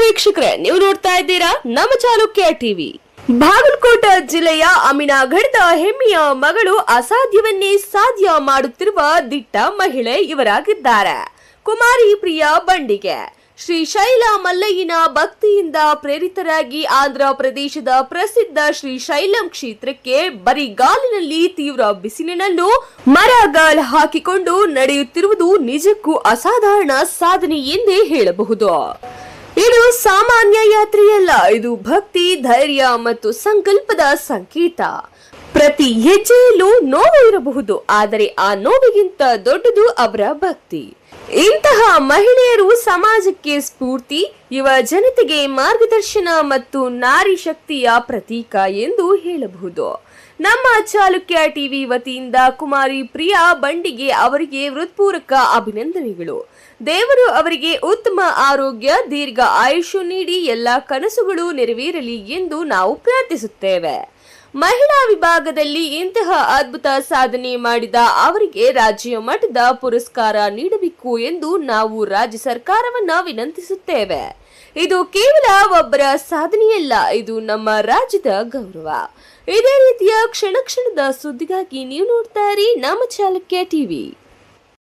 ವೀಕ್ಷಕರೇ, ನೀವು ನೋಡ್ತಾ ಇದ್ದೀರಾ ನಮ್ಮ ಚಾಲುಕ್ಯ ಟಿವಿ. ಬಾಗಲಕೋಟೆ ಜಿಲ್ಲೆಯ ಅಮಿನಾಗಢದ ಹೆಮ್ಮೆಯ ಮಗಳು ಅಸಾಧ್ಯವನ್ನೇ ಸಾಧ್ಯ ಮಾಡುತ್ತಿರುವ ದಿಟ್ಟ ಮಹಿಳೆ ಇವರಾಗಿದ್ದಾರೆ. ಕುಮಾರಿ ಪ್ರಿಯಾ ಬಂಡಿಗೆ ಶ್ರೀಶೈಲ ಮಲ್ಲಯ್ಯನ ಭಕ್ತಿಯಿಂದ ಪ್ರೇರಿತರಾಗಿ ಆಂಧ್ರ ಪ್ರದೇಶದ ಪ್ರಸಿದ್ಧ ಶ್ರೀಶೈಲಂ ಕ್ಷೇತ್ರಕ್ಕೆ ಬರಿಗಾಲಿನಲ್ಲಿ ತೀವ್ರ ಬಿಸಿಲಿನಲ್ಲೂ ಮರಗಾಲ್ ಹಾಕಿಕೊಂಡು ನಡೆಯುತ್ತಿರುವುದು ನಿಜಕ್ಕೂ ಅಸಾಧಾರಣ ಸಾಧನೆ ಎಂದೇ ಹೇಳಬಹುದು. ಇದು ಸಾಮಾನ್ಯ ಯಾತ್ರೆಯಲ್ಲ, ಇದು ಭಕ್ತಿ, ಧೈರ್ಯ ಮತ್ತು ಸಂಕಲ್ಪದ ಸಂಕೇತ. ಪ್ರತಿ ಹೆಜ್ಜೆಯಲ್ಲೂ ನೋವು ಇರಬಹುದು, ಆದರೆ ಆ ನೋವಿಗಿಂತ ದೊಡ್ಡದು ಅವರ ಭಕ್ತಿ. ಇಂತಹ ಮಹಿಳೆಯರು ಸಮಾಜಕ್ಕೆ ಸ್ಫೂರ್ತಿ, ಯುವ ಜನತೆಗೆ ಮಾರ್ಗದರ್ಶನ ಮತ್ತು ನಾರಿ ಶಕ್ತಿಯ ಪ್ರತೀಕ ಎಂದು ಹೇಳಬಹುದು. ನಮ್ಮ ಚಾಲುಕ್ಯ ಟಿವಿ ವತಿಯಿಂದ ಕುಮಾರಿ ಪ್ರಿಯಾ ಬಂಡಿಗೆ ಅವರಿಗೆ ಹೃತ್ಪೂರ್ವಕ ಅಭಿನಂದನೆಗಳು. ದೇವರು ಅವರಿಗೆ ಉತ್ತಮ ಆರೋಗ್ಯ, ದೀರ್ಘ ಆಯುಷ್ಯ ನೀಡಿ ಎಲ್ಲ ಕನಸುಗಳು ನೆರವೇರಲಿ ಎಂದು ನಾವು ಪ್ರಾರ್ಥಿಸುತ್ತೇವೆ. ಮಹಿಳಾ ವಿಭಾಗದಲ್ಲಿ ಇಂತಹ ಅದ್ಭುತ ಸಾಧನೆ ಮಾಡಿದ ಅವರಿಗೆ ರಾಜ್ಯ ಮಟ್ಟದ ಪುರಸ್ಕಾರ ನೀಡಬೇಕು ಎಂದು ನಾವು ರಾಜ್ಯ ಸರ್ಕಾರವನ್ನ ವಿನಂತಿಸುತ್ತೇವೆ. ಇದು ಕೇವಲ ಒಬ್ಬರ ಸಾಧನೆಯಲ್ಲ, ಇದು ನಮ್ಮ ರಾಜ್ಯದ ಗೌರವ. ಇದೇ ರೀತಿಯ ಕ್ಷಣ ಕ್ಷಣದ ಸುದ್ದಿಗಾಗಿ ನೀವು ನೋಡ್ತಾ ಇರಿ ನಮ್ಮ ಚಾಲುಕ್ಯ ಟಿವಿ.